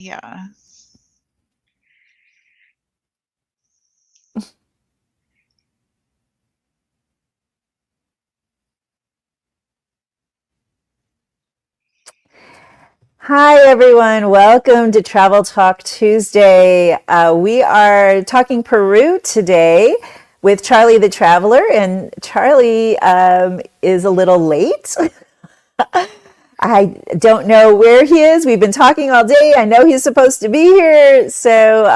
Yeah. Hi, everyone. Welcome to Travel Talk Tuesday. We are talking Peru today with Charlie the Traveler, and Charlie is a little late. I don't know where he is. We've been talking all day. I know he's supposed to be here. So,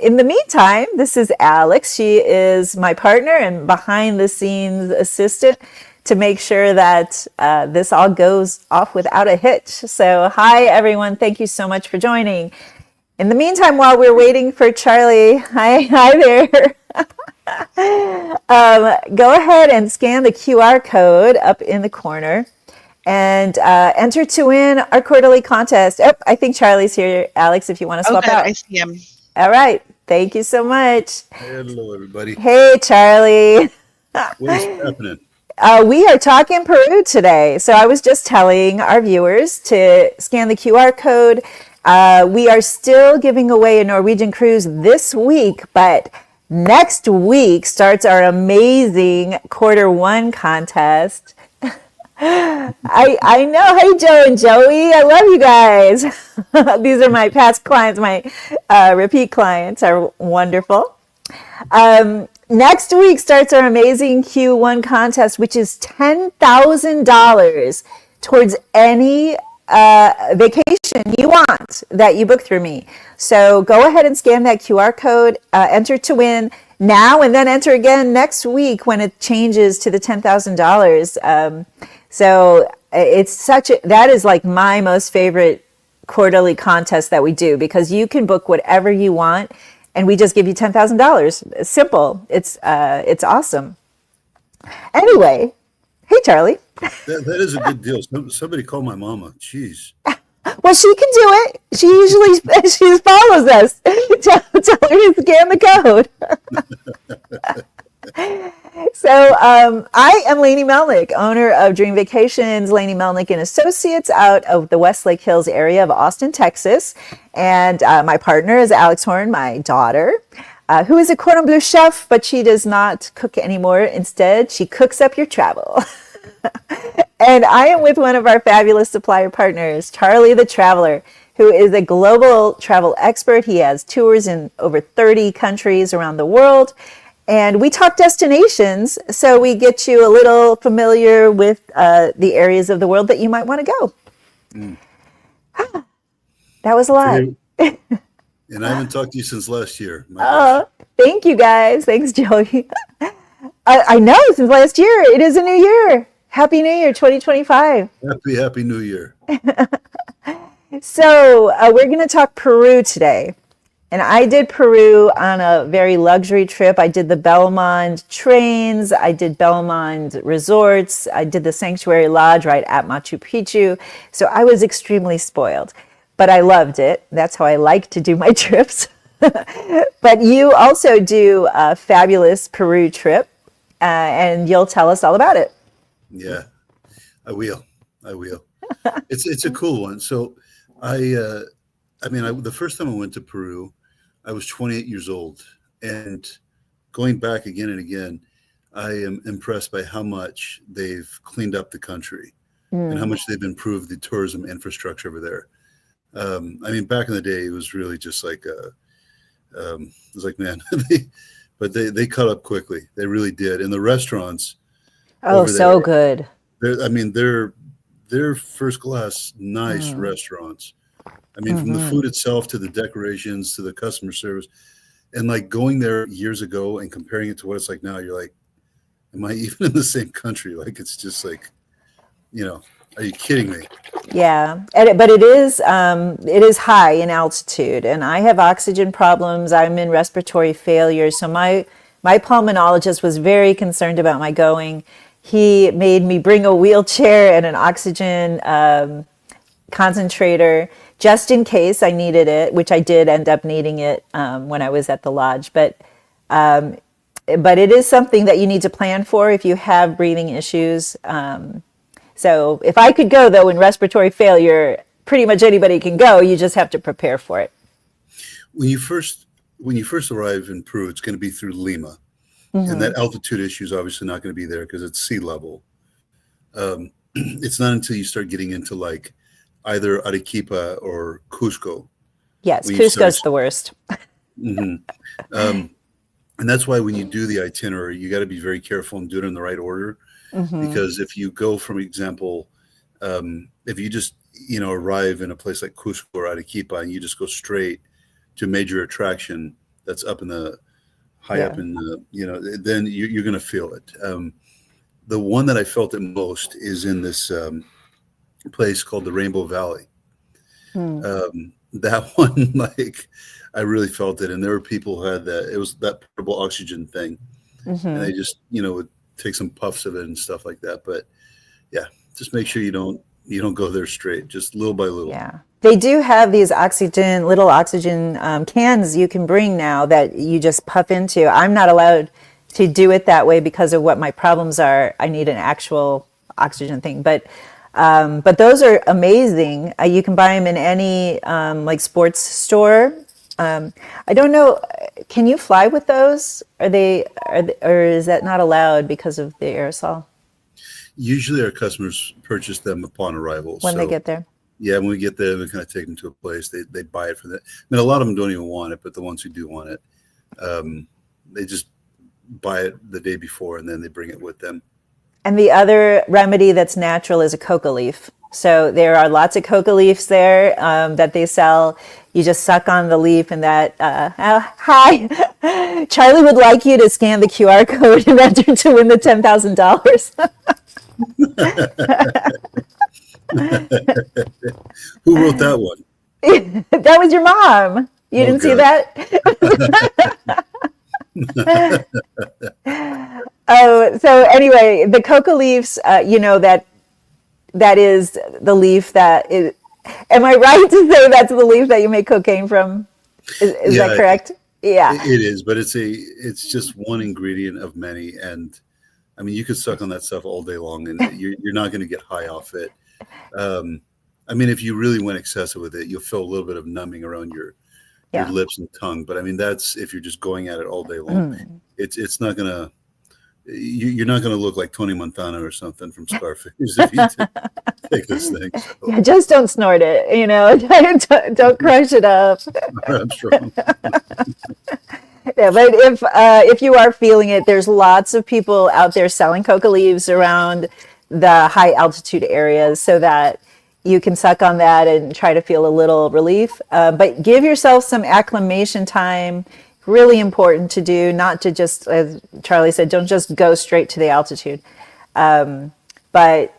in the meantime, this is Alex. She is my partner and behind the scenes assistant to make sure that this all goes off without a hitch. So, hi, everyone. Thank you so much for joining. In the meantime, while we're waiting for Charlie, hi there. Go ahead and scan the QR code up in the corner and enter to win our quarterly contest. Oh, I think Charlie's here. Alex, if you want to Oh, swap good. I out. see him. All right. Thank you so much. Hello, everybody. Hey, Charlie. What's happening? We are talking Peru today. So I was just telling our viewers to scan the QR code. We are still giving away a Norwegian cruise this week, but next week starts our amazing quarter one contest. I know. Hey, Joe and Joey. I love you guys. These are my past clients. My repeat clients are wonderful. Next week starts our amazing Q1 contest, which is $10,000 towards any vacation you want that you book through me. So go ahead and scan that QR code, enter to win now, and then enter again next week when it changes to the $10,000. So that is like my most favorite quarterly contest that we do, because you can book whatever you want and we just give you $10,000. It's simple. It's awesome. Anyway, hey, Charlie. That is a good deal. Somebody call my mama. Jeez. Well, she can do it. She usually she follows us. Tell her to scan the code. So I am Lainey Melnick, owner of Dream Vacations, Lainey Melnick and Associates out of the Westlake Hills area of Austin, Texas. And my partner is Alex Horn, my daughter, who is a cordon bleu chef, but she does not cook anymore. Instead, she cooks up your travel. And I am with one of our fabulous supplier partners, Charlie the Traveler, who is a global travel expert. He has tours in over 30 countries around the world. And we talk destinations, so we get you a little familiar with the areas of the world that you might want to go. That was a lot. And I haven't talked to you since last year. Thank you, guys. Thanks, Joey. I know, since last year. It is a new year. Happy New Year, 2025. Happy New Year. So we're going to talk Peru today. And I did Peru on a very luxury trip. I did the Belmond trains. I did Belmond resorts. I did the Sanctuary Lodge right at Machu Picchu. So I was extremely spoiled, but I loved it. That's how I like to do my trips. But you also do a fabulous Peru trip, and you'll tell us all about it. Yeah, I will. It's a cool one. So the first time I went to Peru, I was 28 years old, and going back again and again, I am impressed by how much they've cleaned up the country and how much they've improved the tourism infrastructure over there. Back in the day, it was really just like, man, they cut up quickly. They really did. And the restaurants, so good. They're first class, nice restaurants. From the food itself to the decorations to the customer service, and like going there years ago and comparing it to what it's like now, you're like, am I even in the same country? Like, it's just like, are you kidding me? Yeah, but it is high in altitude, and I have oxygen problems. I'm in respiratory failure, so my pulmonologist was very concerned about my going. He made me bring a wheelchair and an oxygen concentrator just in case I needed it, which I did end up needing it when I was at the lodge. But it is something that you need to plan for if you have breathing issues. So if I could go, though, in respiratory failure, pretty much anybody can go. You just have to prepare for it. When you first arrive in Peru, it's going to be through Lima, and Hmm. that altitude issue is obviously not going to be there because it's sea level. It's not until you start getting into like either Arequipa or Cusco Yes, when you start. Cusco's the worst. Mhm. Um, and that's why when you do the itinerary, you got to be very careful and do it in the right order. Hmm. Because if you go, from example, if you just arrive in a place like Cusco or Arequipa and you just go straight to a major attraction that's up in the high up Yeah. in the then you're going to feel it. The one that I felt it most is in this place called the Rainbow Valley. Mm. That one, like, I really felt it, and there were people who had that. It was that portable oxygen thing, and Hmm. they just would take some puffs of it and stuff like that. But yeah, just make sure you don't go there straight, just little by little. Yeah. They do have these little oxygen cans you can bring now that you just puff into. I'm not allowed to do it that way because of what my problems are. I need an actual oxygen thing. But those are amazing. You can buy them in any like sports store. I don't know. Can you fly with those? Or is that not allowed because of the aerosol Usually, our customers purchase them upon arrival. when they So get there? yeah, when we get there, we kind of take them to a place. They buy it for that. I mean, a lot of them don't even want it, but the ones who do want it, um, they just buy it the day before and then they bring it with them. And the other remedy that's natural is a coca leaf. So there are lots of coca leaves there that they sell. You just suck on the leaf, and that. Hi, Charlie would like you to scan the QR code and enter to win the $10,000. Who wrote that one? That was your mom. You Oh didn't see God. that? Oh, so anyway, the coca leaves. That is the leaf that is. Am I right to say that's the leaf that you make cocaine from? Is that Yeah, correct? Yeah. it is, but it's just one ingredient of many, and I mean, you could suck on that stuff all day long, and you're not going to get high off it. Um, I mean, if you really went excessive with it, you'll feel a little bit of numbing around your Yeah. lips and tongue. But I mean, that's if you're just going at it all day long. It's not gonna you're not gonna look like Tony Montana or something from Scarface if you take this thing. So Yeah, just don't snort it, don't crush it up. I'm strong. Yeah, but if you are feeling it, there's lots of people out there selling coca leaves around the high altitude areas so that you can suck on that and try to feel a little relief. But give yourself some acclimation time. Really important to do, not to just, as Charlie said, don't just go straight to the altitude. But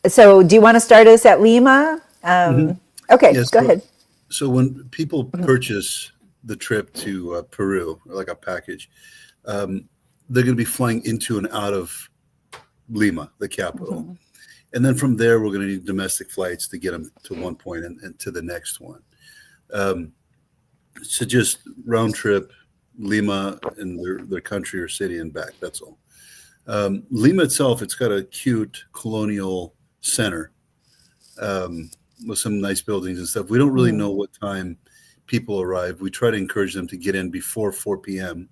so, do you want to start us at Lima? Mhm. Okay, Yeah. go ahead. So when people purchase the trip to Peru, like a package, um, they're going to be flying into and out of Lima, the capital. And then from there, we're going to need domestic flights to get them to one point and to the next one. Um, so just round trip, Lima and their country or city and back. That's all. Lima itself, it's got a cute colonial center with some nice buildings and stuff. We don't really know what time people arrive. We try to encourage them to get in before 4 p.m.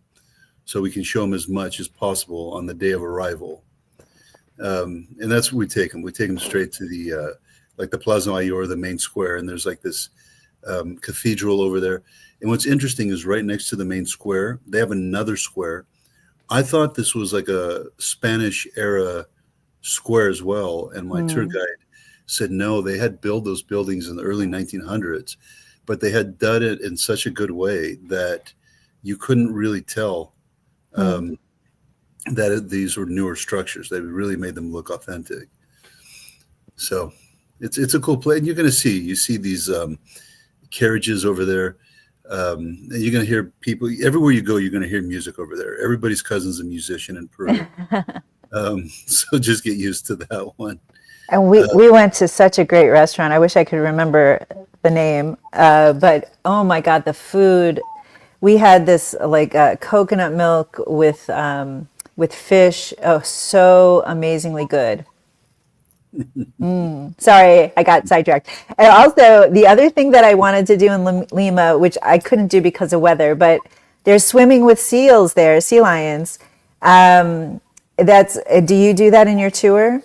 so we can show them as much as possible on the day of arrival. And that's where we take them. We take them straight to the like the Plaza Mayor, the main square, and there's like this cathedral over there. And what's interesting is right next to the main square, they have another square. I thought this was like a Spanish era square as well, and my tour guide said no, they had built those buildings in the early 1900s, but they had done it in such a good way that you couldn't really tell these were newer structures. They really made them look authentic. So it's a cool place. And you're going to see these carriages over there. And you're going to hear people everywhere you go. You're going to hear music over there. Everybody's cousin's a musician in Peru. So just get used to that one. And we went to such a great restaurant. I wish I could remember the name. But oh my God, the food. We had this like coconut milk with fish. Oh, so amazingly good. Sorry, I got sidetracked. And also, the other thing that I wanted to do in Lima, which I couldn't do because of weather, but there's swimming with seals there, sea lions. That's do you do that in your tour?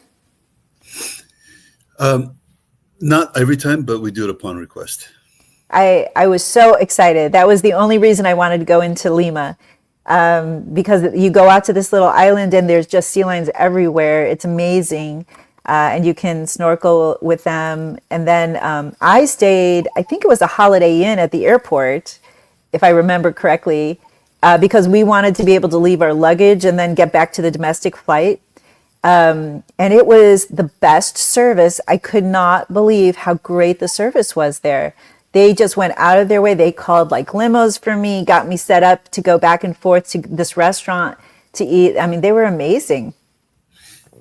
Not every time, but we do it upon request. I was so excited. That was the only reason I wanted to go into Lima, because you go out to this little island and there's just sea lions everywhere. It's amazing. And you can snorkel with them. And then I stayed, I think it was a Holiday Inn at the airport, if I remember correctly, because we wanted to be able to leave our luggage and then get back to the domestic flight. And it was the best service. I could not believe how great the service was there. They just went out of their way. They called like limos for me, got me set up to go back and forth to this restaurant to eat. I mean, they were amazing.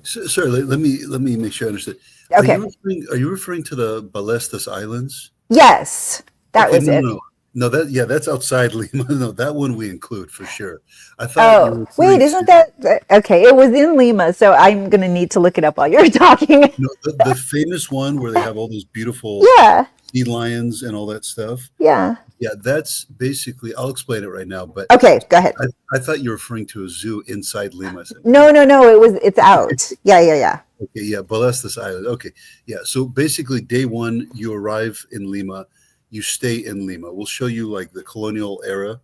So, sorry, let me make sure I understood. Okay. Are you referring to the Ballestas Islands? Yes, that Okay, was no, it. no, no. That's outside Lima. No, that one we include for sure. I thought you Oh, were wait, referring isn't to that okay? It was in Lima, so I'm gonna need to look it up while you're talking. no, the famous one where they have all those beautiful Yeah, sea lions and all that stuff. yeah. Yeah, that's basically. I'll explain it right now. But Okay, go ahead. I thought you were referring to a zoo inside Lima. I said, No, no, no. It's out. Yeah, yeah, yeah. okay, yeah, Ballestas Island. Okay, yeah. So basically, day one, you arrive in Lima, you stay in Lima. We'll show you like the colonial era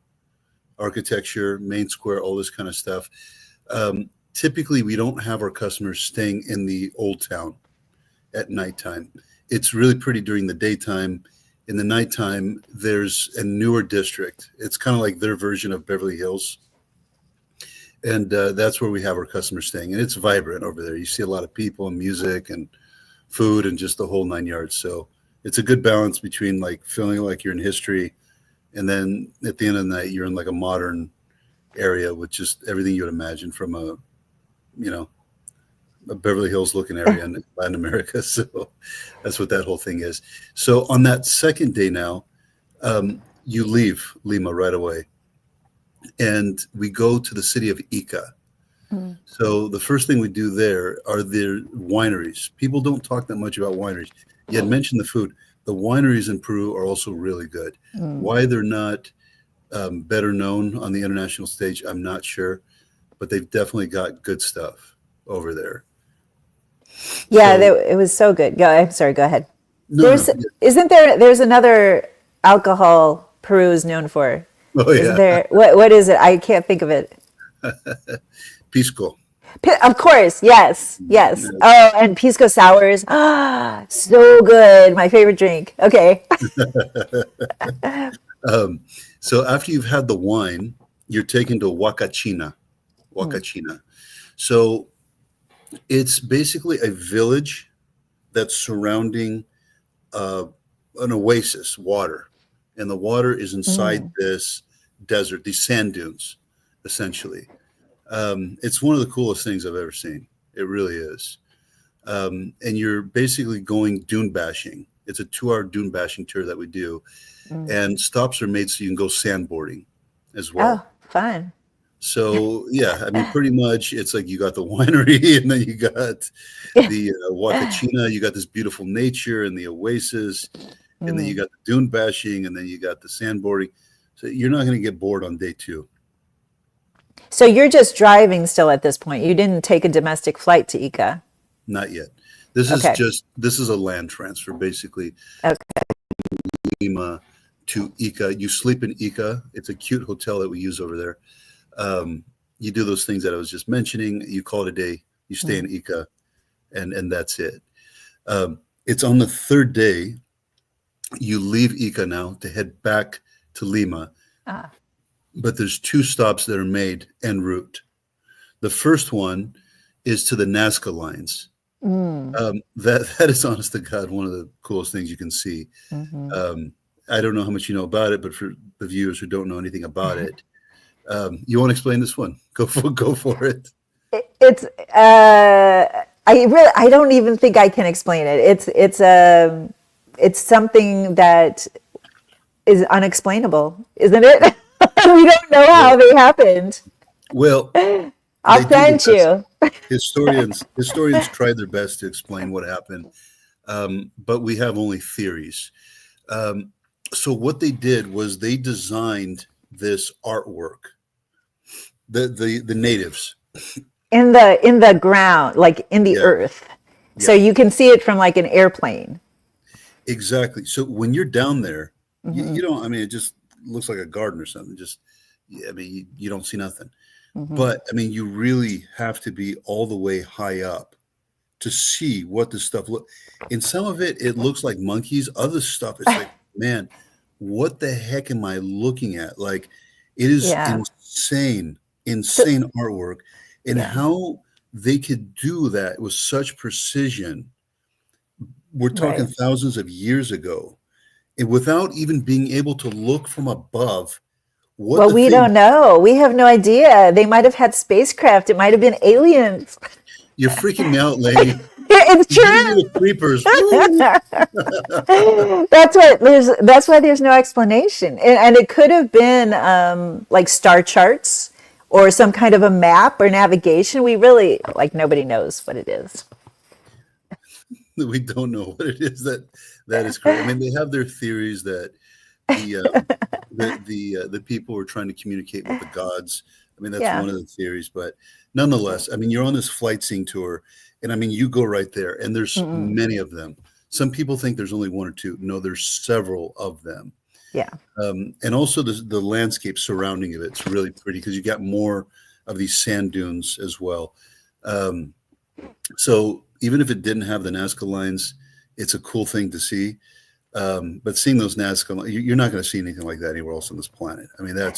architecture, main square, all this kind of stuff. Typically, we don't have our customers staying in the old town at nighttime. It's really pretty during the daytime. In the nighttime, there's a newer district. It's kind of like their version of Beverly Hills. And that's where we have our customers staying. And it's vibrant over there. You see a lot of people and music and food and just the whole 9 yards. So it's a good balance between like feeling like you're in history. And then at the end of the night, you're in like a modern area with just everything you would imagine from you know, a Beverly Hills looking area in Latin America. So that's what that whole thing is. So on that second day now, you leave Lima right away and we go to the city of Ica. Mm. So the first thing we do there are the wineries. People don't talk that much about wineries. You had mentioned the food. The wineries in Peru are also really good. Mm. Why they're not better known on the international stage, I'm not sure, but they've definitely got good stuff over there. Yeah, So it was so good. Go. I'm sorry. Go ahead. no, There's no, yeah. isn't there? There's another alcohol Peru is known for. Oh Isn't yeah, there? What is it? I can't think of it. Pisco. Of course, yes, yes. Oh, and pisco sours. Ah, so good. My favorite drink. Okay. Um, so after you've had the wine, you're taken to Huacachina. Mm, Huacachina. So it's basically a village that's surrounding uh, an oasis, water, and the water is inside mm. this desert, these sand dunes, essentially. It's one of the coolest things I've ever seen. It really is. And you're basically going dune bashing. It's a 2 hour dune bashing tour that we do, Mm. and stops are made so you can go sandboarding as Oh, well. fun. So yeah, I mean, pretty much it's like you got the winery, and then you got the Huacachina. You got this beautiful nature and the oasis, and then you Mm. got the dune bashing, and then you got the sandboarding. So you're not going to get bored on day two. So you're just driving still at this point. You didn't take a domestic flight to Ica. Not yet. This is a land transfer, basically. Okay. Lima to Ica. You sleep in Ica. It's a cute hotel that we use over there. You do those things that I was just mentioning. You call it a day. You stay in Mm. Ica, and that's it. It's on the third day you leave Ica now to head back to Lima, Ah. but there's 2 stops that are made en route. The first one is to the Nazca lines. Mm. That is, honest to God, one of the coolest things you can see. Hmm. I don't know how much you know about it, but for the viewers who don't know anything about it, you want to explain this one? Go for it. It's I don't even think I can explain it. It's something that is unexplainable, isn't it? We don't know how Well, they happened. well, I'll they do the send best. you. Historians tried their best to explain what happened, but we have only theories. Um, so what they did was they designed this artwork. The natives, In the ground, like in the yeah, earth. So yeah, you can see it from like an airplane. exactly. So when you're down there, Hmm. you don't. I mean, it just looks like a garden or something. Just, yeah, I mean, you don't see nothing. Hmm. But I mean, you really have to be all the way high up to see what this stuff look. In some of it, it looks like monkeys. Other stuff, it's like, man, what the heck am I looking at? Like, it is Yeah. insane, So insane artwork, and yeah. how they could do that with such precision. We're talking Right. thousands of years ago, and without even being able to look from above what Well, the we thing. don't know. We have no idea. They might have had spacecraft. It might have been aliens. You're freaking me out, lady. It's You're giving me true. the creepers. Woo! That's why there's no explanation. And it could have been like star charts or some kind of a map or navigation. We really like nobody knows what it is. We don't know what it is that is correct. I mean, they have their theories that the the people were trying to communicate with the gods. I mean, that's Yeah. one of the theories, but nonetheless, I mean, you're on this flight scene tour, and I mean, you go right there, and there's Mm-mm. many of them. Some people think there's only one or two. No, there's several of them, Yeah. and also the landscape surrounding it. It's really pretty because you got more of these sand dunes as well. Um, so even if it didn't have the Nazca lines, it's a cool thing to see. But seeing those Nazca, you're not going to see anything like that anywhere else on this planet. I mean, that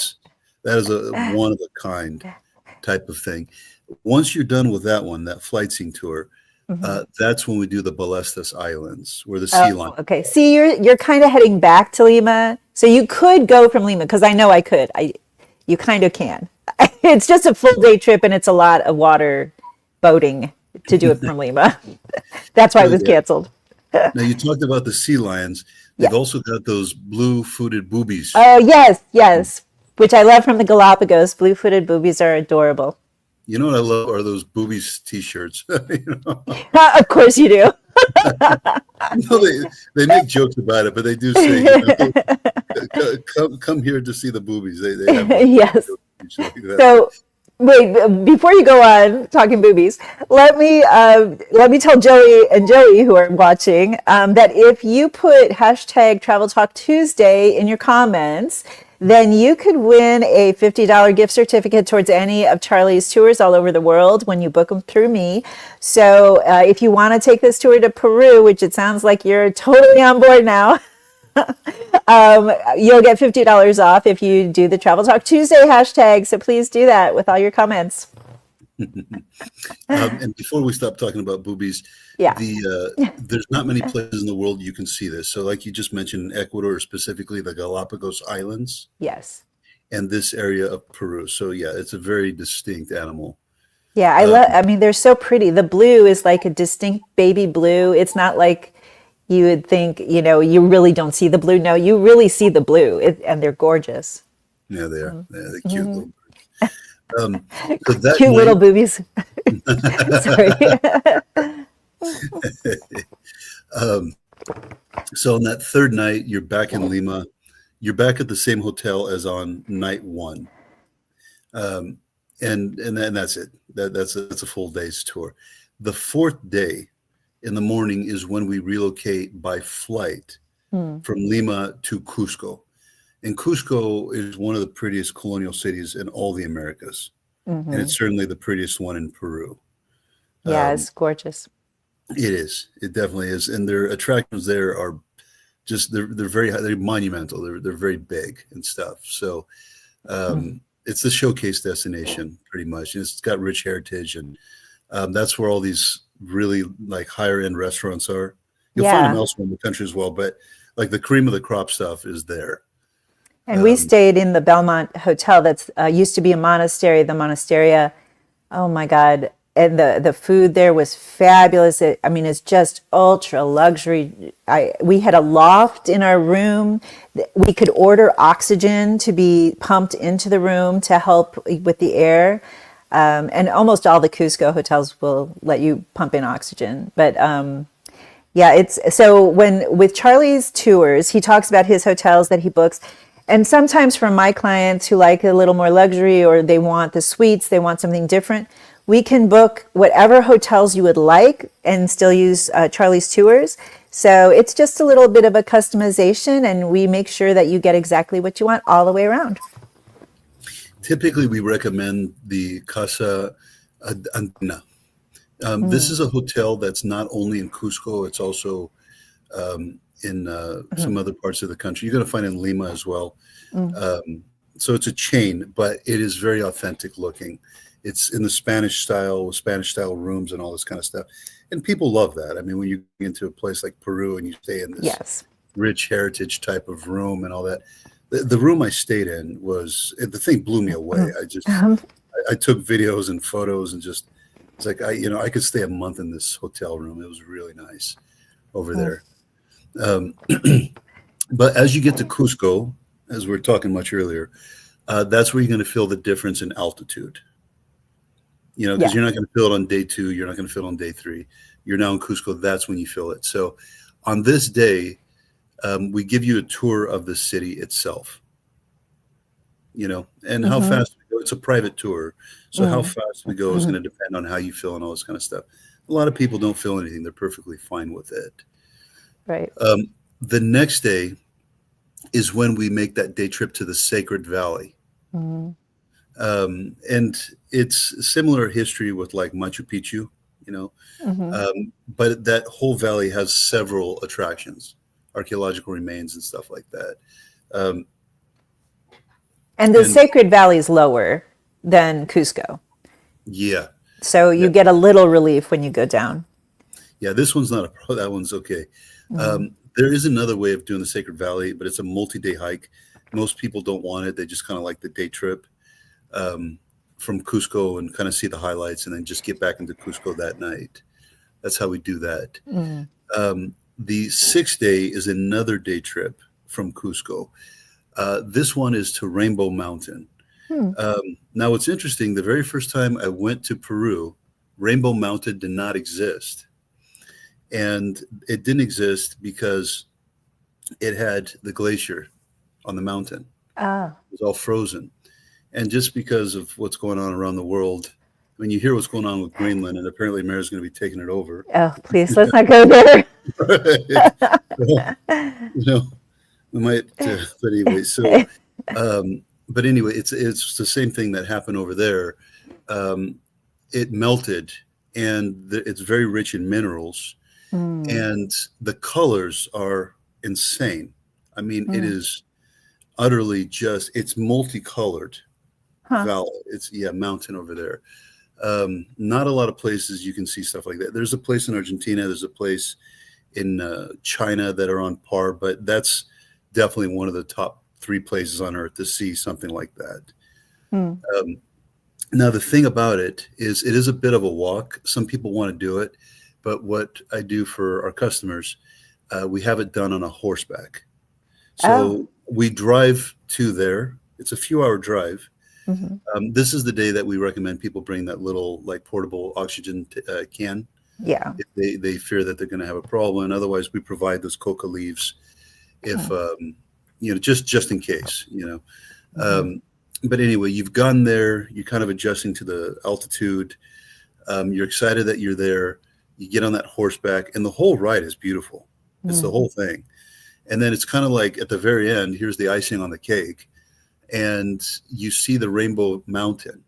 is a one of a kind type of thing. Once you're done with that one, that flight scene tour, Mhm. that's when we do the Ballestas Islands, where the sea lion. Oh, okay. See, you're kind of heading back to Lima, so you could go from Lima because I know I could. You kind of can. It's just a full day trip, and it's a lot of water boating to do it from Lima. That's why it So was yeah. canceled. Now you talked about the sea lions. Yeah. They've also got those blue-footed boobies. Oh, yes, yes. Which I love from the Galapagos. Blue-footed boobies are adorable. You know what I love are those boobies T-shirts. You know? Of course you do. No, they make jokes about it, but they do say, you know, come here to see the boobies. They have Yes. jokes like that. So, wait, before you go on talking boobies, let me tell Joey and Joey who are watching that if you put hashtag Travel Talk Tuesday in your comments, then you could win a $50 gift certificate towards any of Charlie's tours all over the world when you book them through me. So if you want to take this tour to Peru, which it sounds like you're totally on board now, you'll get $50 off if you do the Travel Talk Tuesday hashtag. So please do that with all your comments. And before we stop talking about boobies, Yeah. there's not many places in the world you can see this. So, like you just mentioned, in Ecuador, specifically the Galapagos Islands, Yes. and this area of Peru. So, yeah, it's a very distinct animal. Yeah, Uh, I mean, they're so pretty. The blue is like a distinct baby blue. It's not like you would think, you really don't see the blue. No, you really see the blue, and they're gorgeous. yeah, they are. Yeah, they're cute Mhm. little. So that Cute little night, boobies. Sorry. um, so on that third night, you're back in Lima. You're back at the same hotel as on night one, um, and then that's it. That's a full day's tour. The fourth day in the morning is when we relocate by flight Hmm. from Lima to Cusco. And Cusco is one of the prettiest colonial cities in all the Americas, and Hmm. it's certainly the prettiest one in Peru. Yeah, Um, it's gorgeous. it is. It definitely is, and their attractions there are just they're very they're monumental. They're very big and stuff. So Mhm. it's the showcase destination pretty much. And it's got rich heritage, and that's where all these really like higher end restaurants are. You'll find them Yeah. elsewhere in the country as well, but like the cream of the crop stuff is there. And we Um, stayed in the Belmont Hotel that's used to be a monastery, the Monasteria. Oh my God. And the food there was fabulous. I mean, it's just ultra luxury. We had a loft in our room. We could order oxygen to be pumped into the room to help with the air. And almost all the Cusco hotels will let you pump in oxygen. But yeah, it's so when with Charlie's tours, he talks about his hotels that he books. And sometimes for my clients who like a little more luxury or they want the suites, they want something different, we can book whatever hotels you would like and still use Charlie's tours. So it's just a little bit of a customization, and we make sure that you get exactly what you want all the way around. Typically, we recommend the Casa Andina. This is a hotel that's not only in Cusco, it's also in some other parts of the country. You're going to find it in Lima as well. So it's a chain, but it is very authentic looking. It's in the Spanish style, with Spanish style rooms and all this kind of stuff. And people love that. I mean, when you get into a place like Peru and you stay in this Yes. rich heritage type of room and all that, the room I stayed in was, the thing blew me away. I took videos and photos and just, it's like, I could stay a month in this hotel room. It was really nice over there. But as you get to Cusco, as we were talking much earlier, that's where you're going to feel the difference in altitude. Because you're not going to feel it on day 2. You're not going to feel it on day 3. You're now in Cusco. That's when you feel it. So on this day, we give you a tour of the city itself, and how fast we go. It's a private tour. So how fast we go is going to depend on how you feel and all this kind of stuff. A lot of people don't feel anything. They're perfectly fine with it. Right. The next day is when we make that day trip to the Sacred Valley. And it's similar history with like Machu Picchu, but that whole valley has several attractions, archaeological remains and stuff like that. And the Sacred Valley is lower than Cusco. Yeah. So you get a little relief when you go down. Yeah, this one's not a pro. That one's okay. There is another way of doing the Sacred Valley, but it's a multi-day hike. Most people don't want it. They just kind of like the day trip from Cusco and kind of see the highlights and then just get back into Cusco that night. That's how we do that. The 6th day is another day trip from Cusco. This one is to Rainbow Mountain. Now, what's interesting, the very first time I went to Peru, Rainbow Mountain did not exist. And it didn't exist because it had the glacier on the mountain. It was all frozen. And just because of what's going on around the world, when you hear what's going on with Greenland, and apparently Mary's going to be taking it over. Oh, please, let's not go there. We might, but anyway, so, but anyway, it's the same thing that happened over there. It melted, and it's very rich in minerals, and the colors are insane. I mean, it is utterly just, it's multicolored. Valley. It's mountain over there. Not a lot of places you can see stuff like that. There's a place in Argentina. There's a place in China that are on par, but that's definitely one of the top 3 places on earth to see something like that. Now, the thing about it is a bit of a walk. Some people want to do it, but what I do for our customers, we have it done on a horseback. So we drive to there. It's a few-hour drive. This is the day that we recommend people bring that little like portable oxygen can. Yeah. If they fear that they're going to have a problem. And otherwise, we provide those coca leaves if, just in case, But anyway, you've gone there. You're kind of adjusting to the altitude. You're excited that you're there. You get on that horseback, and the whole ride is beautiful. It's the whole thing. And then it's kind of like at the very end, here's the icing on the cake. And you see the Rainbow Mountain.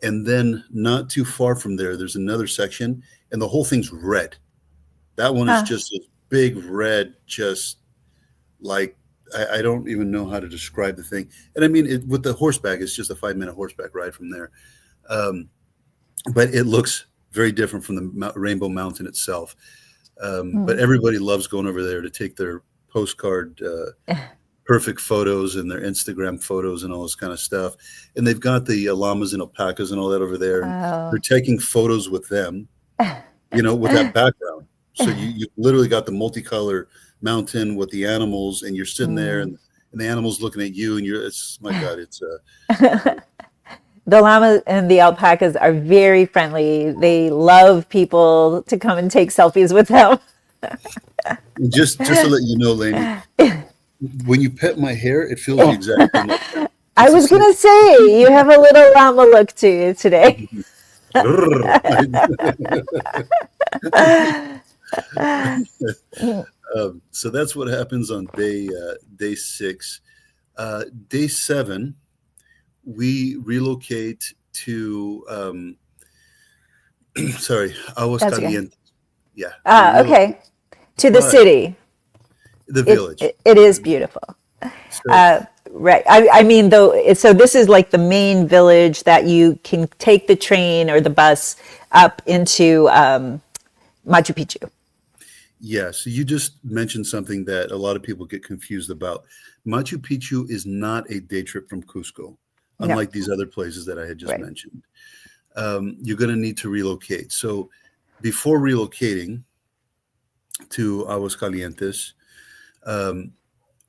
And then not too far from there, there's another section, and the whole thing's red. That one is just a big red, just like, I don't even know how to describe the thing. And I mean, with the horseback, it's just a 5-minute horseback ride from there. But it looks very different from the Rainbow Mountain itself. But everybody loves going over there to take their postcard perfect photos and their Instagram photos and all this kind of stuff. And they've got the llamas and alpacas and all that over there. And they're taking photos with them, with that background. So you literally got the multicolor mountain with the animals, and you're sitting there and the animals looking at you, and it's my God, it's The llama and the alpacas are very friendly. They love people to come and take selfies with them. And just to let you know, Lainey, when you pet my hair, it feels the exact same like that. I It's the was same. gonna say you have a little llama look to you today. So that's what happens on day 6. Day 7, we relocate to sorry, That's okay. Aguascalientes. Yeah, we relocate, Okay. To the but city. the It, village. it is beautiful. So Right. I mean, though, so this is like the main village that you can take the train or the bus up into Machu Picchu. yeah, so you just mentioned something that a lot of people get confused about. Machu Picchu is not a day trip from Cusco, No, unlike these other places that I had just right. mentioned. You're going to need to relocate. So before relocating to Aguascalientes, um,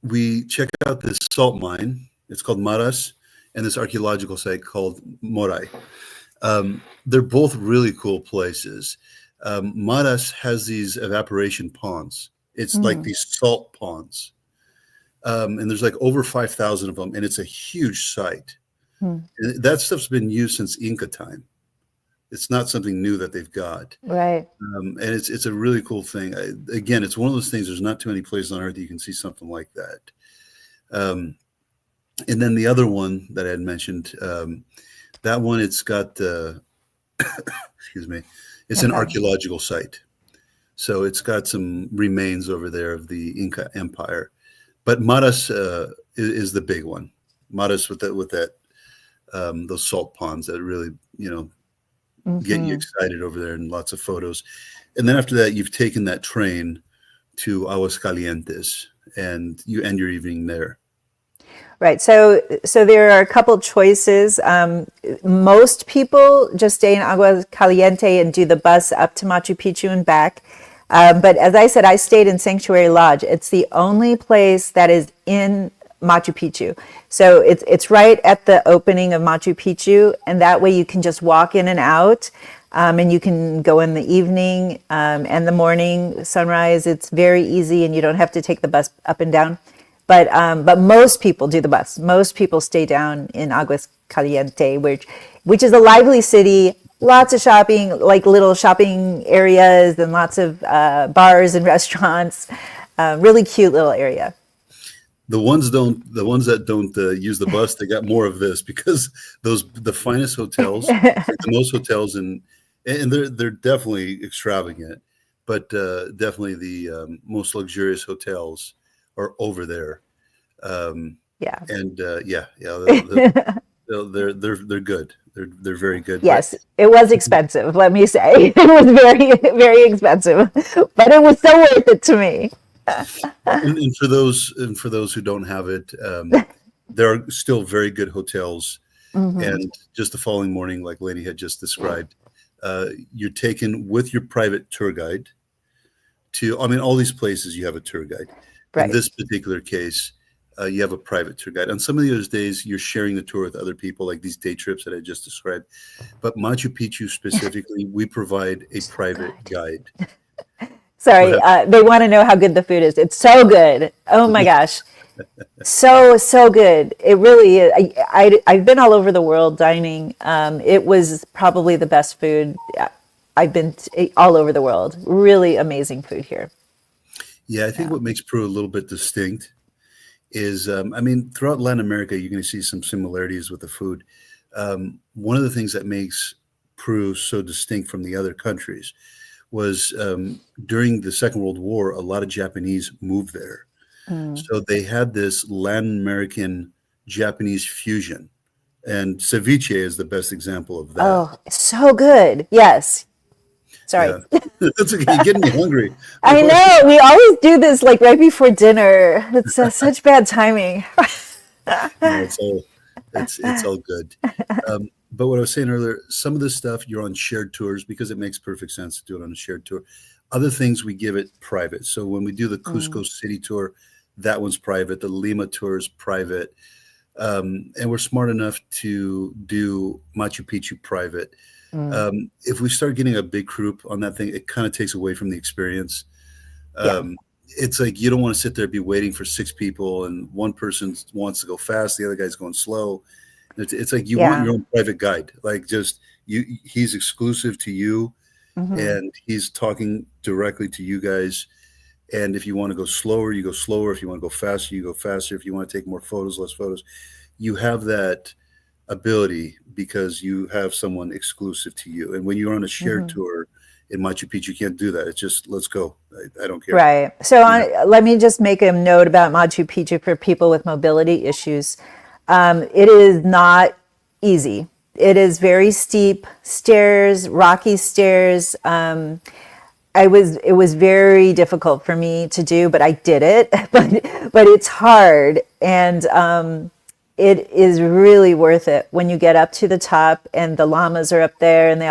we check out this salt mine. It's called Maras, and this archaeological site called Morai. They're both really cool places. Maras has these evaporation ponds. It's like Mm, these salt ponds, and there's like over 5,000 of them, and it's a huge site. mm, And that stuff's been used since Inca time. It's not something new that they've got, right. and it's a really cool thing. Again, it's one of those things. There's not too many places on earth you can see something like that. Um, and then the other one that I had mentioned, that one it's got excuse me, it's No an problem. archaeological site. So it's got some remains over there of the Inca Empire. But Maras is the big one. Maras with that those salt ponds that really get you Hmm. excited over there and lots of photos. And then after that, you've taken that train to Aguascalientes and you end your evening there. Right. So there are a couple choices. Most people just stay in Agua Caliente and do the bus up to Machu Picchu and back. But as I said, I stayed in Sanctuary Lodge. It's the only place that is in Machu Picchu. So it's right at the opening of Machu Picchu, and that way you can just walk in and out. And you can go in the evening and the morning sunrise. It's very easy, and you don't have to take the bus up and down. But most people do the bus. Most people stay down in Aguas Caliente, which is a lively city. Lots of shopping, like little shopping areas, and lots of bars and restaurants. Really cute little area. The ones that don't use the bus, they got more of this because the finest hotels, like the most hotels and they're definitely extravagant, but definitely the most luxurious hotels are over there. Yeah. And yeah, they're good. They're very good. But Yes, it was expensive. Let me say, it was very very expensive, but it was so worth it to me. and for those who don't have it, there are still very good hotels. Hmm. And just the following morning, like Lainey had just described, you're taken with your private tour guide to. I mean, all these places you have a tour guide. In Right. this particular case, you have a private tour guide. On some of the other days, you're sharing the tour with other people, like these day trips that I just described. But Machu Picchu specifically, we provide a So private good. guide. What Sorry, happened? they want to know how good the food is. It's so good. Oh my gosh. So good. It really is. I've been all over the world dining. It was probably the best food. I've been all over the world. Really amazing food here. Yeah, I think Yeah. what makes Peru a little bit distinct is, I mean, throughout Latin America, you're going to see some similarities with the food. One of the things that makes Peru so distinct from the other countries was during the Second World War, a lot of Japanese moved there. Mm. So they had this Latin American Japanese fusion. And ceviche is the best example of that. Oh, so good. Yes. Sorry. Yeah. That's okay. You're getting me hungry. I know. We always do this like right before dinner. It's such bad timing. No, it's all good. But what I was saying earlier, some of this stuff you're on shared tours because it makes perfect sense to do it on a shared tour. Other things we give it private. So when we do the Mm. Cusco City tour, that one's private. The Lima tour is private. and we're smart enough to do Machu Picchu private. Mm, If we start getting a big group on that thing, it kind of takes away from the experience. yeah. It's like you don't want to sit there and be waiting for six people, and one person wants to go fast, the other guy's going slow. It's like you want Yeah. your own private guide, like just you. He's exclusive to you, Hmm. and he's talking directly to you guys. And if you want to go slower, you go slower. If you want to go faster, you go faster. If you want to take more photos, less photos. You have that ability because you have someone exclusive to you. And when you're on a shared Hmm. tour in Machu Picchu, you can't do that. It's just let's go. I don't care. Right. So You know. let me just make a note about Machu Picchu for people with mobility issues. It is not easy. It is very steep stairs, rocky stairs. It was very difficult for me to do, but I did it. But it's hard, and it is really worth it when you get up to the top and the llamas are up there. And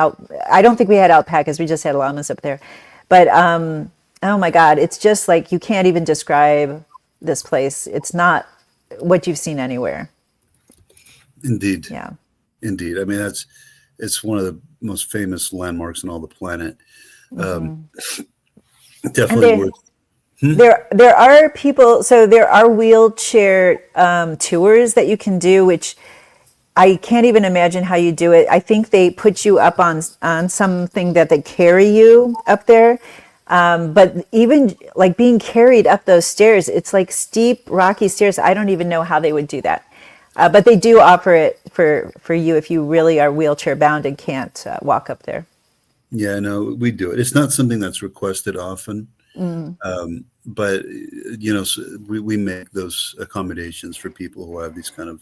I don't think we had alpacas; we just had llamas up there. But oh my God, it's just like you can't even describe this place. It's not what you've seen anywhere. Indeed, Yeah. indeed. I mean, it's one of the most famous landmarks on all the planet. Um, Hmm. And Definitely worth. Hmm? there are people. So there are wheelchair tours that you can do, which I can't even imagine how you do it. I think they put you up on something that they carry you up there. But even like being carried up those stairs, it's like steep, rocky stairs. I don't even know how they would do that. But they do offer it for you if you really are wheelchair bound and can't walk up there. Yeah, no, we do it. It's not something that's requested often, Mm. but we make those accommodations for people who have these kind of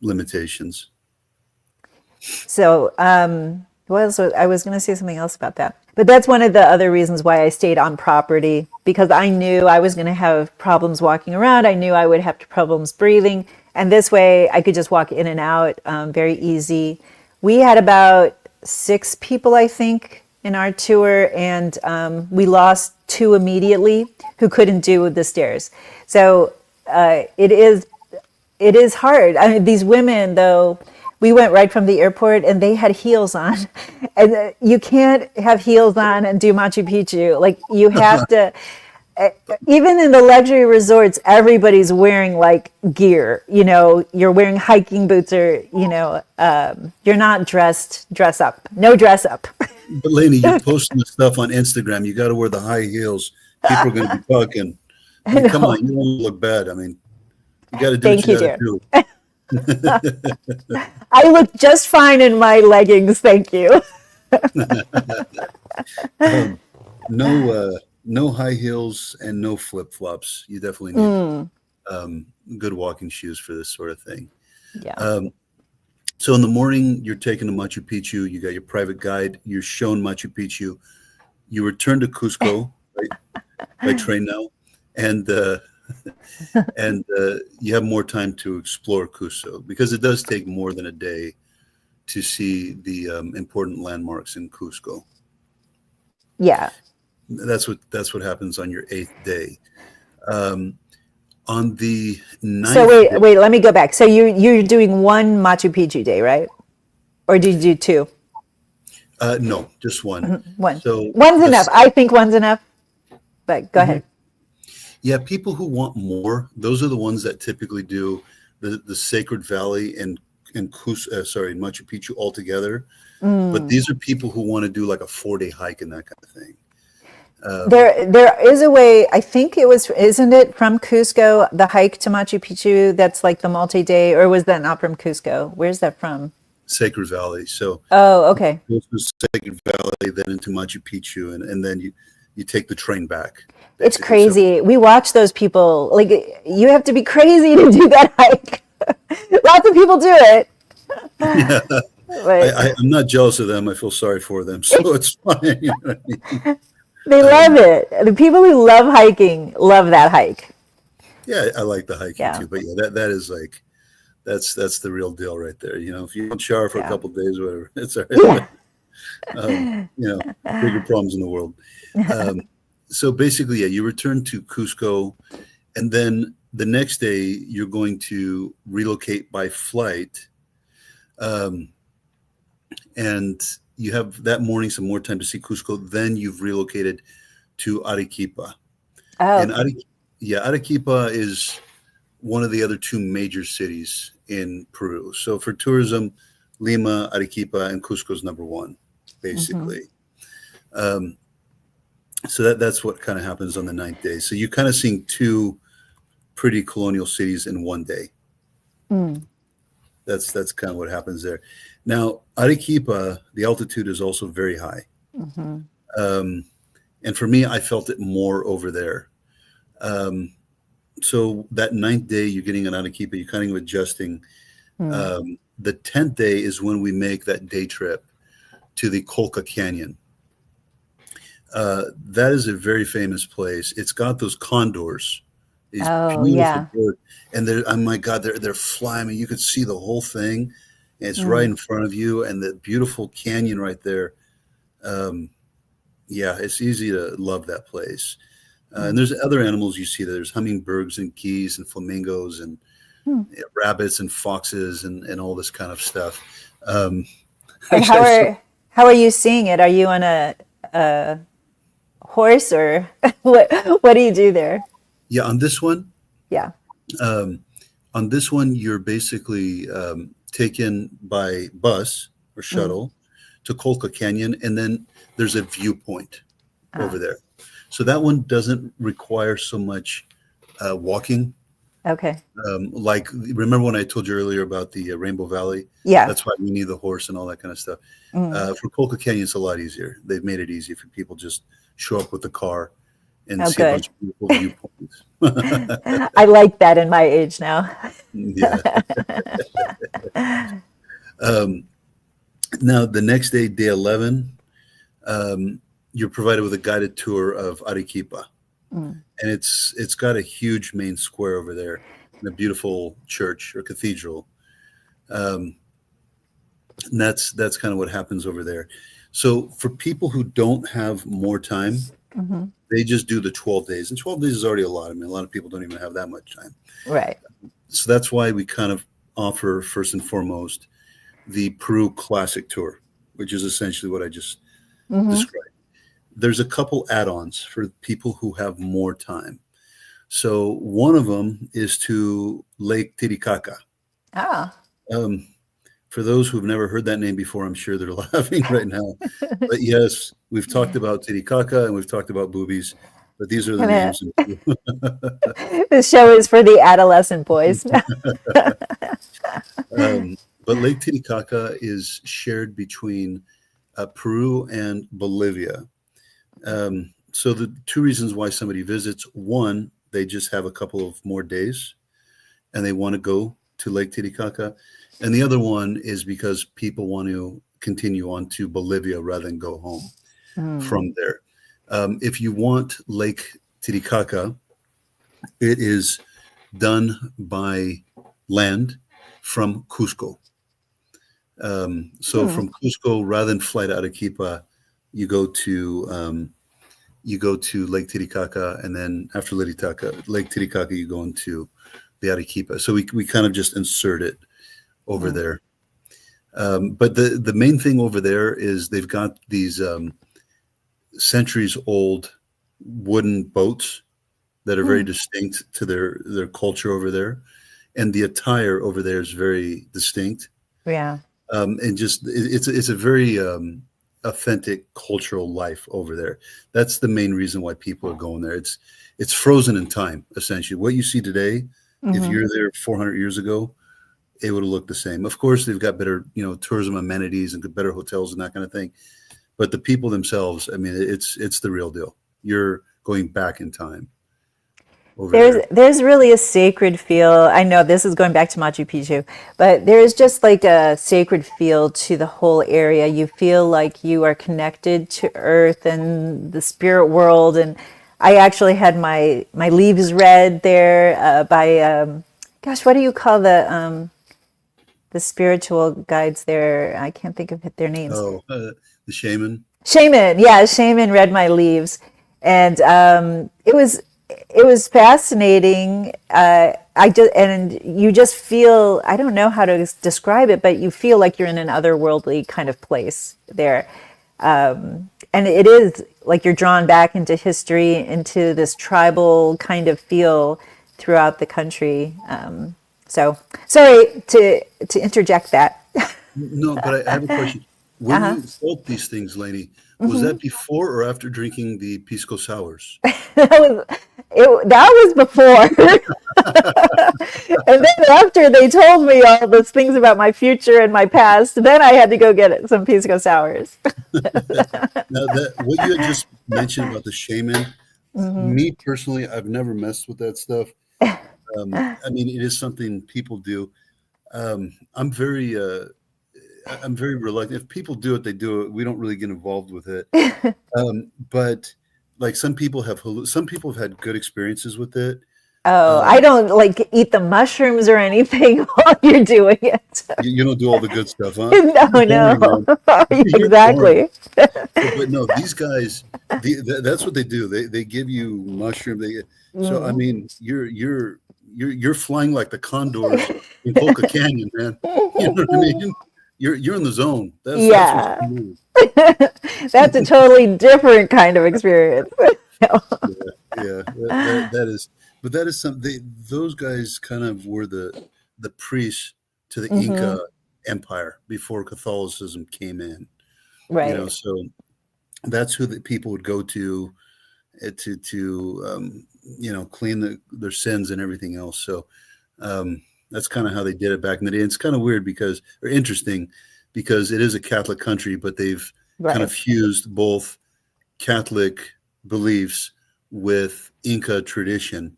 limitations. So, what else I was going to say something else about that. But that's one of the other reasons why I stayed on property because I knew I was going to have problems walking around. I knew I would have problems breathing. And this way I could just walk in and out very easy. We had about 6 people, I think, in our tour, and we lost 2 immediately who couldn't do the stairs. So it is hard. I mean, these women, though, we went right from the airport and they had heels on. And you can't have heels on and do Machu Picchu. Like, you have to, even in the luxury resorts, everybody's wearing like gear. You know, you're wearing hiking boots or, you're not dress up. No dress up. But Lainey, you're posting the stuff on Instagram. You got to wear the high heels. People are going to be talking. I I mean, come know. on, you don't look bad. I mean, you got to do what Thank you you, got to dear. do. I look just fine in my leggings. Thank you. Um, no high heels and no flip flops. You definitely need Mm, good walking shoes for this sort of thing. yeah. Um, so in the morning, you're taken to Machu Picchu. You got your private guide. You're shown Machu Picchu. You return to Cusco, right, by train now, and you have more time to explore Cusco because it does take more than a day to see the important landmarks in Cusco. Yeah. That's what happens on your eighth day. Um, on the So ninth day, wait, let me go back. So you're doing one Machu Picchu day, right? Or did you do 2? no, just one. One. So One's the enough. I think one's enough. But go Mhm. ahead. Yeah, people who want more, those are the ones that typically do the Sacred Valley and Machu Picchu all together. But Mm. these are people who want to do like a 4-day hike and that kind of thing. Um, There is a way. I think isn't it from Cusco the hike to Machu Picchu? That's like the multi-day, or was that not from Cusco? Where's that from? Sacred Valley. So Oh, okay. go to Sacred Valley, then into Machu Picchu, and then you take the train back, It's basically. So crazy. We watch those people. Like, you have to be crazy to do that hike. Lots of people do it, yeah, but I'm not jealous of them. I feel sorry for them, so it's fine. You know what I mean? they love Um, it. The people who love hiking love that hike. yeah, I like the hiking Yeah, too, but yeah, that is like that's the real deal right there. You know, if you don't shower for a yeah, couple of days, whatever, it's all right. yeah. But bigger problems in the world. Um, so basically, yeah, you return to Cusco, and then the next day, you're going to relocate by flight. Um, and you have that morning some more time to see Cusco. Then you've relocated to Arequipa. Oh, And okay. Arequipa is one of the other two major cities in Peru. So for tourism, Lima, Arequipa, and Cusco is number one, Mm-hmm. basically. Um, so that's what kind of happens on the ninth day. So you're kind of seeing two pretty colonial cities in one day. Mm. That's kind of what happens there. Now, Arequipa, the altitude is also very high. Mm-hmm. Um, and for me, I felt it more over there. Um, so that ninth day, you're getting an Arequipa, you're kind of adjusting. Mm. The 10th day is when we make that day trip to the Colca Canyon. That is a very famous place. It's got those condors, these Oh, beautiful yeah. birds, and they're, oh my God, they're flying. I mean, you could see the whole thing. And it's right Mm. in front of you, and the beautiful canyon right there. Um, yeah, it's easy to love that place. And Mm. there's other animals you see there. There's hummingbirds and geese and flamingos and Hmm. rabbits and foxes and all this kind of stuff. Um, And actually, how are you seeing it? Are you on a horse or what do you do there? yeah, Yeah. um, on this one, you're basically taken by bus or Mm. shuttle to Colca Canyon, and then there's a viewpoint over Ah, there. So that one doesn't require so much walking. okay. Like, remember when I told you earlier about the Rainbow Valley? Yeah. That's why we need the horse and all that kind of stuff. Mm. For Colca Canyon, it's a lot easier. They've made it easy for people just show up with the car and Oh, see a good. bunch of beautiful viewpoints. I like that in my age now. Yeah. Um, Now, the next day, day 11, you're provided with a guided tour of Arequipa, Mm. and it's got a huge main square over there and a beautiful church or cathedral. Um, and that's kind of what happens over there. So for people who don't have more time, Hmm. they just do the 12 days, and 12 days is already a lot. I mean, a lot of people don't even have that much time. Right. So that's why we kind of offer first and foremost the Peru Classic Tour, which is essentially what I just Hmm. described. There's a couple add-ons for people who have more time. So one of them is to Lake Titicaca. Ah. Um, for those who've never heard that name before, I'm sure they're laughing right now. But yes, we've talked about Titicaca and we've talked about boobies, but these are the Kinda- names. This show is for the adolescent boys. But Lake Titicaca is shared between Peru and Bolivia. So the two reasons why somebody visits: one, they just have a couple of more days and they want to go to Lake Titicaca, and the other one is because people want to continue on to Bolivia rather than go home Mm. from there. If you want Lake Titicaca, it is done by land from Cusco. So Hmm. from Cusco, rather than fly to Arequipa, you go to Lake Titicaca, and then after Lake Titicaca, you go into the Arequipa. So we kind of just insert it over Mm. there. But the main thing over there is they've got these centuries old wooden boats that are very Hmm. distinct to their culture over there, and the attire over there is very distinct. Yeah. And just it's a very authentic cultural life over there. That's the main reason why people are going there. It's frozen in time, essentially. What you see today, if Hmm. you're there 400 years ago, it would have looked the same. Of course, they've got better, tourism amenities and better hotels and that kind of thing. But the people themselves, I mean, it's the real deal. You're going back in time over there. There's really a sacred feel. I know this is going back to Machu Picchu, but there is just like a sacred feel to the whole area. You feel like you are connected to Earth and the spirit world. And I actually had my leaves read there by gosh, what do you call the spiritual guides there? I can't think of their names. Oh, the shaman. Shaman, yeah, Shaman read my leaves, and it was it was fascinating. And you just feel, I don't know how to describe it, but you feel like you're in an otherworldly kind of place there. And it is like you're drawn back into history, into this tribal kind of feel throughout the country. So sorry to interject that. No, but I have a question. When Uh-huh. you felt these things, Lainey, was that before or after drinking the pisco sours? That was that was before. And then after they told me all those things about my future and my past, then I had to go get it, some pisco sours. Now that what you had just mentioned about the shaman, me personally, I've never messed with that stuff. I mean, it is something people do. I'm I'm very reluctant. If people do it, they do it. We don't really get involved with it. But like some people have had good experiences with it. Oh, I Um, don't like eat the mushrooms or anything while you're doing it. you don't do all the good stuff, huh? No, You're no. boring, man. You're boring. Exactly. But no, these guys, that's what they do. They give you mushroom. So I mean, you're flying like the condors in Coca Canyon, man. You know what I mean? You're in the zone. That's what Yeah. you mean. That's a totally different kind of experience. Yeah, yeah. That is, but that is something. Those guys kind of were the priests to the Hmm. Inca Empire before Catholicism came in. Right. So that's who the people would go to clean their sins and everything else. So that's kind of how they did it back in the day. It's kind of weird or interesting because it is a Catholic country, but they've kind of Right. fused both Catholic beliefs with Inca tradition,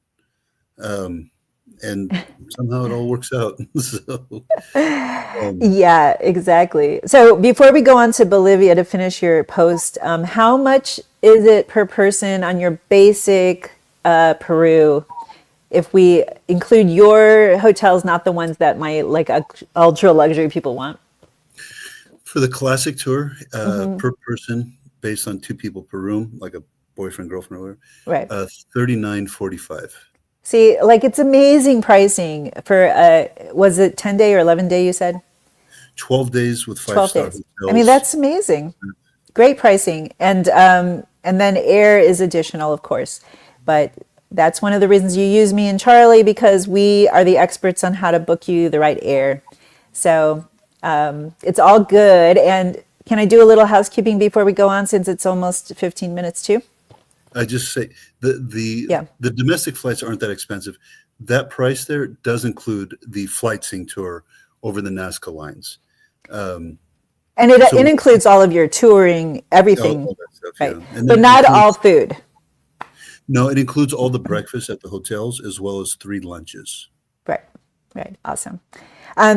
um, and somehow it all works out. So um, Yeah, exactly. So before we go on to Bolivia to finish your post, how much is it per person on your basic Peru? If we include your hotels, not the ones that my like ultra luxury people want. for the classic tour, Hmm. per person, based on two people per room, like a boyfriend, girlfriend, or whatever, Right. 39.45. See, like it's amazing pricing for was it 10-day or 11-day you said? 12 days with 12 5-star days. I mean, hotels. that's amazing. Great pricing. And then air is additional, of course. But that's one of the reasons you use me and Charlie because we are the experts on how to book you the right air. So it's all good. And can I do a little housekeeping before we go on since it's almost 15 minutes too? I just say Yeah. the domestic flights aren't that expensive. That price there does include the flight sync tour over the Nazca lines. Um, And so it includes all of your touring, everything, all that stuff, right? yeah, and But then it not all includes food. no, it includes all the breakfast at the hotels as well as 3 lunches. Right, right. Awesome.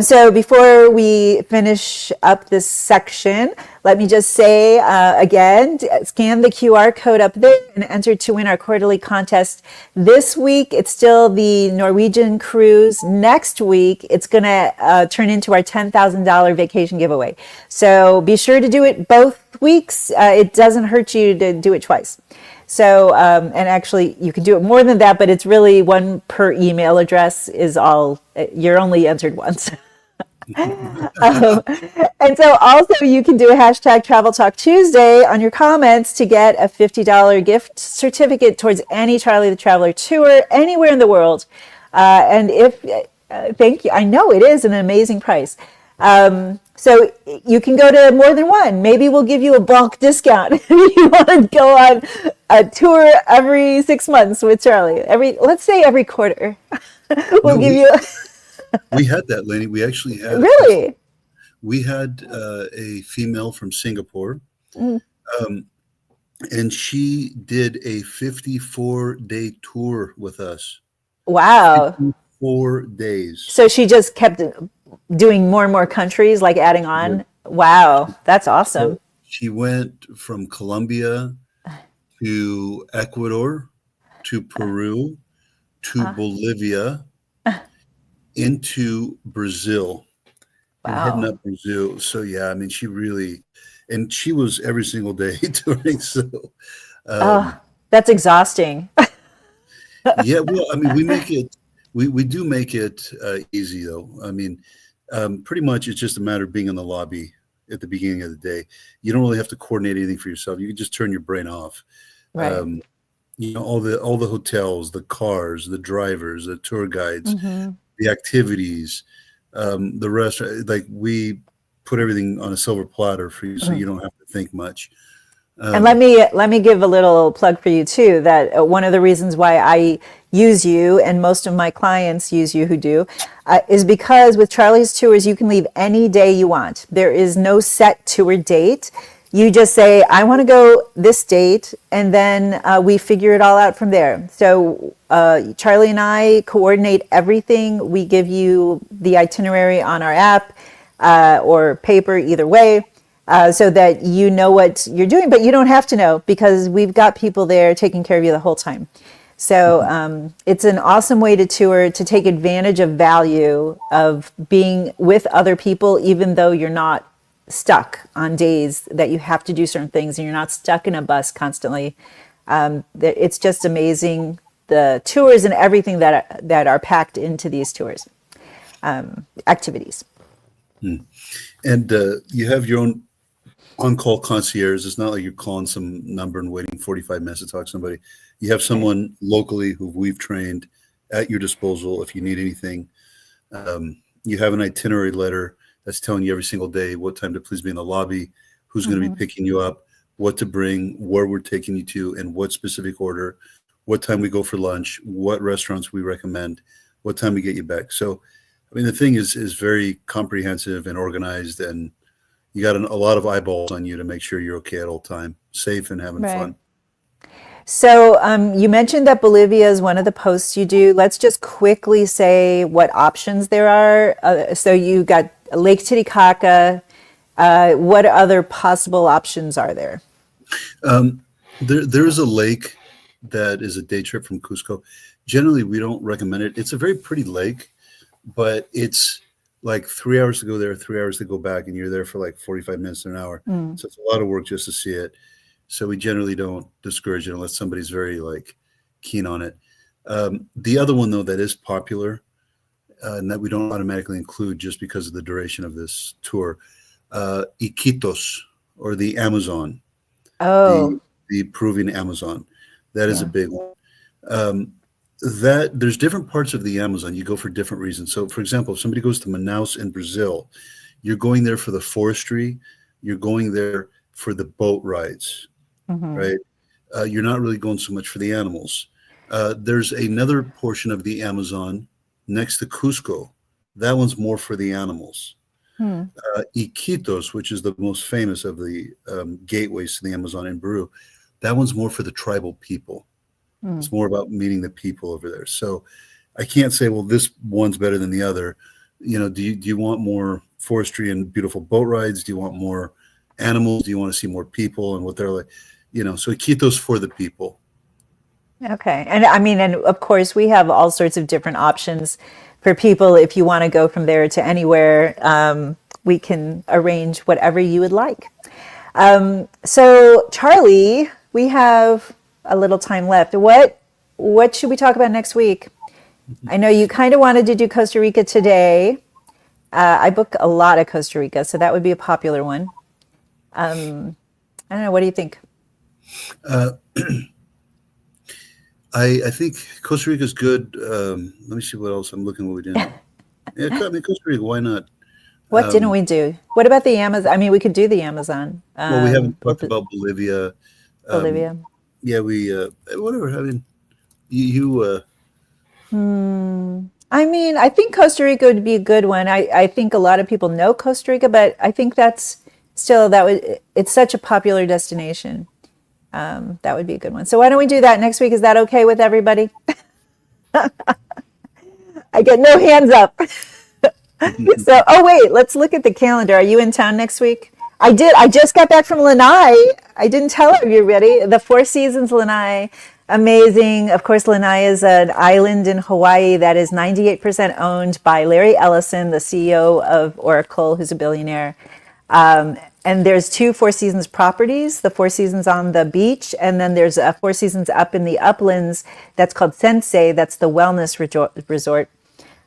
So before we finish up this section, let me just say again, scan the QR code up there and enter to win our quarterly contest. This week, it's still the Norwegian cruise. Next week, it's going to turn into our $10,000 vacation giveaway. So be sure to do it both weeks. It doesn't hurt you to do it twice. So, and actually, you can do it more than that, but it's really one per email address is all, you're only entered once. And so also you can do a hashtag Travel Talk Tuesday on your comments to get a $50 gift certificate towards any Charlie the Traveler tour anywhere in the world. And if, thank you, I know it is an amazing price. So you can go to more than one. Maybe we'll give you a bulk discount if you want to go on a tour every 6 months with Charlie. Let's say every quarter. No, We'll give you, we had that, Lenny. We actually had really? a female from Singapore, Mm. um, and she did a 54-day tour with us. Wow. 4 days. So she just kept doing more and more countries, like adding Yeah. on. Wow, that's awesome. So she went from Colombia to Ecuador to Peru to Uh, Bolivia into Brazil and heading wow. up Brazil. So yeah, I mean, and she was every single day touring. So Oh, um, that's exhausting. Yeah, well, I mean, we do make it easy though. I mean, pretty much it's just a matter of being in the lobby at the beginning of the day. You don't really have to coordinate anything for yourself. You can just turn your brain off. Right. Um, all the hotels, the cars, the drivers, the tour guides, Hmm. the activities, the restaurant. Like we put everything on a silver platter for you, so you don't have to think much. And Um, let me give a little plug for you too. That one of the reasons why I use you and most of my clients use you who do is because with Charlie's Tours you can leave any day you want. There is no set tour date. You just say I want to go this date, and then we figure it all out from there. So Charlie and I coordinate everything. We give you the itinerary on our app or paper, either way, so that you know what you're doing, but you don't have to know because we've got people there taking care of you the whole time. So it's an awesome way to tour, to take advantage of value of being with other people, even though you're not stuck on days that you have to do certain things and you're not stuck in a bus constantly. It's just amazing, the tours and everything that are packed into these tours, activities. and you have your own on-call concierge. It's not like you're calling some number and waiting 45 minutes to talk to somebody. You have Right. someone locally who we've trained at your disposal if you need anything. You have an itinerary letter that's telling you every single day what time to please be in the lobby, who's going to be Hmm. picking you up, what to bring, where we're taking you to, in what specific order, what time we go for lunch, what restaurants we recommend, what time we get you back. So, I mean, the thing is very comprehensive and organized, and you got a lot of eyeballs on you to make sure you're okay at all time, safe and having Right. fun. So you mentioned that Bolivia is one of the posts you do. Let's just quickly say what options there are. So you got Lake Titicaca. What other possible options are there? Um, there is a lake that is a day trip from Cusco. Generally, we don't recommend it. It's a very pretty lake, but it's like 3 hours to go there, 3 hours to go back, and you're there for like 45 minutes to an hour. Mm. So it's a lot of work just to see it. So we generally don't discourage it unless somebody's very like keen on it. The other one though that is popular and that we don't automatically include just because of the duration of this tour, Iquitos or the Amazon, the Oh, the Peruvian Amazon. That is a yeah. big one. Um, that there's different parts of the Amazon you go for different reasons. So, for example, if somebody goes to Manaus in Brazil, you're going there for the forestry, you're going there for the boat rides, Hmm. right? You're not really going so much for the animals. There's another portion of the Amazon next to Cusco. That one's more for the animals. Hmm. Iquitos, which is the most famous of the gateways to the Amazon in Peru, that one's more for the tribal people. Hmm. It's more about meeting the people over there. So I can't say, well, this one's better than the other. Do you want more forestry and beautiful boat rides? Do you want more animals? Do you want to see more people and what they're like? So Iquitos for the people. Okay. And I mean, and of course, we have all sorts of different options for people. If you want to go from there to anywhere, we can arrange whatever you would like. So, Charlie, we have a little time left. What should we talk about next week? I know you kind of wanted to do Costa Rica today. I book a lot of Costa Rica, so that would be a popular one. I don't know. What do you think? Uh, I think Costa Rica is good. Let me see what else I'm looking what we did. Yeah, I mean Costa Rica. Why not? What didn't Um, we do? What about the Amazon? I mean, we could do the Amazon, well, we haven't talked about Bolivia. Um, Bolivia. yeah, we whatever. I mean, you I mean, I think Costa Rica would be a good one. I think a lot of people know Costa Rica, but I think that's still that would it's such a popular destination. That would be a good one. So why don't we do that next week? Is that okay with everybody? I get no hands up. So, oh wait, let's look at the calendar. Are you in town next week? I did. I just got back from Lanai. I didn't tell everybody. The Four Seasons Lanai, amazing. Of course, Lanai is an island in Hawaii that is 98% owned by Larry Ellison, the CEO of Oracle, who's a billionaire. And there's 2 Four Seasons properties, the Four Seasons on the beach, and then there's a Four Seasons up in the uplands that's called Sensei. That's the wellness resort.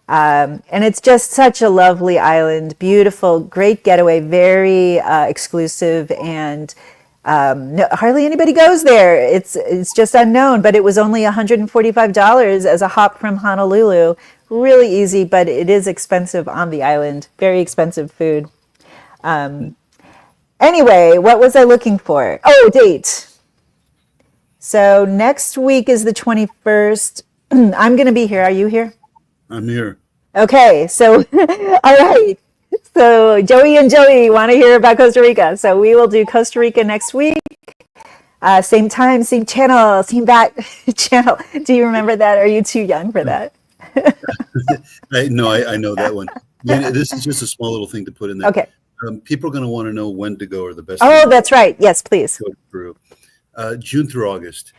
And it's just such a lovely island, beautiful, great getaway, very exclusive, and hardly anybody goes there. It's just unknown, but it was only $145 as a hop from Honolulu. Really easy, but it is expensive on the island. Very expensive food. Anyway, what was I looking for? Oh, date. So next week is the 21st. I'm going to be here. Are you here? I'm here. Okay, so all right. So Joey and Joey want to hear about Costa Rica. So we will do Costa Rica next week. Same time, same channel, same back channel. Do you remember that? Are you too young for that? I know that one. Yeah, this is just a small little thing to put in there. Okay. People are going to want to know when to go or the best. Oh, that's right. Yes, please. Go to Peru. June through August.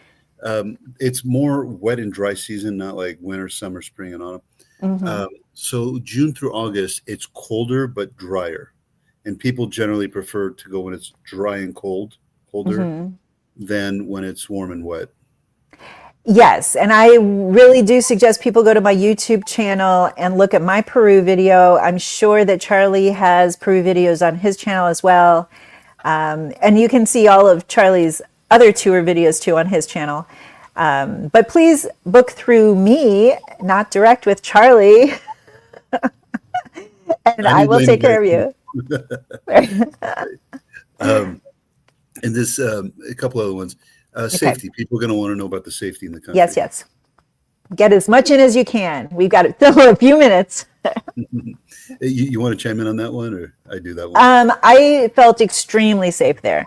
It's more wet and dry season, not like winter, summer, spring, and autumn. Mm-hmm. So June through August, it's colder but drier, and people generally prefer to go when it's dry and colder than when it's warm and wet. Yes, and I really do suggest people go to my YouTube channel and look at my Peru video. I'm sure that Charlie has Peru videos on his channel as well. And you can see all of Charlie's other tour videos too on his channel. But please book through me, not direct with Charlie. And I will take care of you. And this, a couple other ones. Safety. People are going to want to know about the safety in the country. Yes. Get as much in as you can. We've got still a few minutes. You want to chime in on that one, or I do that one? I felt extremely safe there.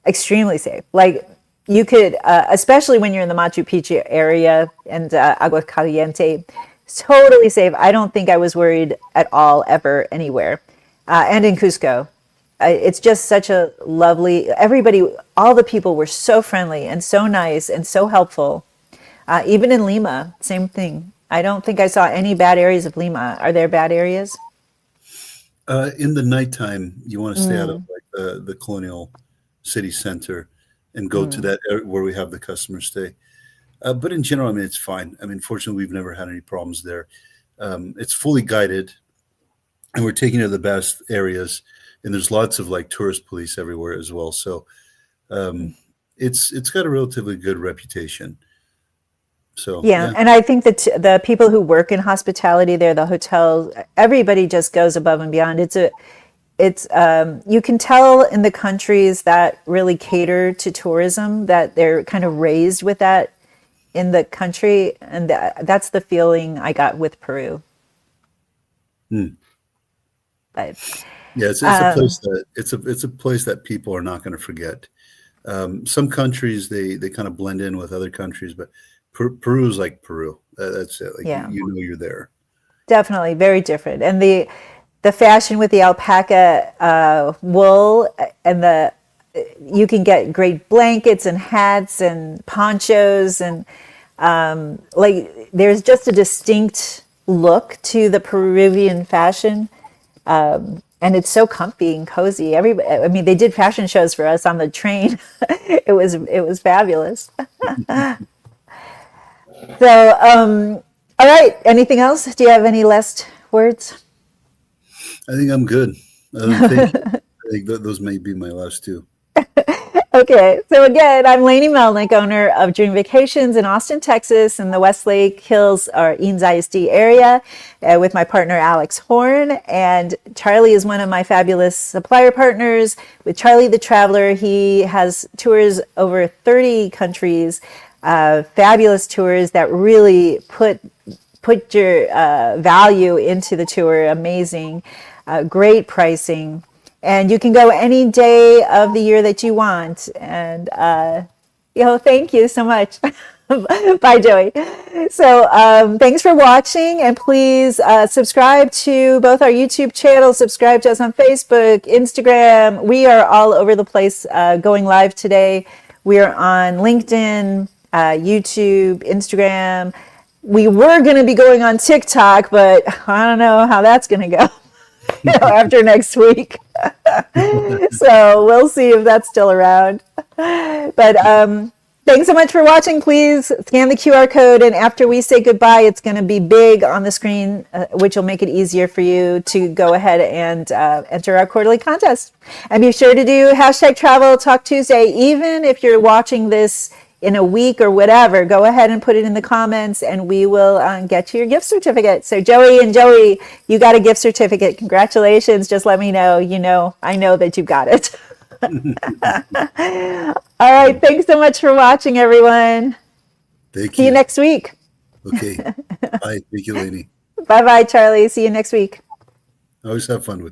Extremely safe. Like you could, especially when you're in the Machu Picchu area and Agua Caliente, totally safe. I don't think I was worried at all, ever, anywhere. And in Cusco. It's just such a lovely, everybody, all the people were so friendly and so nice and so helpful. Even in Lima, same thing. I don't think I saw any bad areas of Lima. Are there bad areas? In the nighttime, you want to stay out of like the colonial city center and go to that area where we have the customers stay. But in general, I mean, it's fine. I mean, fortunately, we've never had any problems there. It's fully guided, and we're taking to the best areas. And there's lots of like tourist police everywhere as well. So it's got a relatively good reputation. So yeah. And I think that the people who work in hospitality there, the hotels, everybody just goes above and beyond. It's you can tell in the countries that really cater to tourism that they're kind of raised with that in the country, and that's the feeling I got with Peru. But yeah, it's a place that it's a place that people are not going to forget. Some countries they kind of blend in with other countries, but Peru is like Peru. That's it. Like you know you're there. Definitely very different, and the fashion with the alpaca wool and you can get great blankets and hats and ponchos and like there's just a distinct look to the Peruvian fashion. And it's so comfy and cozy. I mean, they did fashion shows for us on the train. It was fabulous. So, all right. Anything else? Do you have any last words? I think I'm good. I think those may be my last two. Okay, so again, I'm Lainey Melnick, owner of Dream Vacations in Austin, Texas, in the Westlake Hills or Eanes ISD area, with my partner Alex Horn. And Charlie is one of my fabulous supplier partners. With Charlie the Traveler, he has tours over 30 countries, fabulous tours that really put your value into the tour. Amazing, great pricing. And you can go any day of the year that you want. And, thank you so much. Bye, Joey. So thanks for watching. And please subscribe to both our YouTube channels. Subscribe to us on Facebook, Instagram. We are all over the place going live today. We are on LinkedIn, YouTube, Instagram. We were going to be going on TikTok, but I don't know how that's going to go. after next week. So we'll see if that's still around. But thanks so much for watching. Please scan the QR code, and after we say goodbye, it's going to be big on the screen, which will make it easier for you to go ahead and enter our quarterly contest. And be sure to do hashtag Travel Talk Tuesday. Even if you're watching this in a week or whatever, go ahead and put it in the comments, and we will get you your gift certificate. So Joey, you got a gift certificate. Congratulations. Just let me know. I know that you got it. All right. Thanks so much for watching, everyone. Thank you. See you next week. Okay. Bye. Thank you, Lainey. Bye-bye, Charlie. See you next week. I always have fun with you.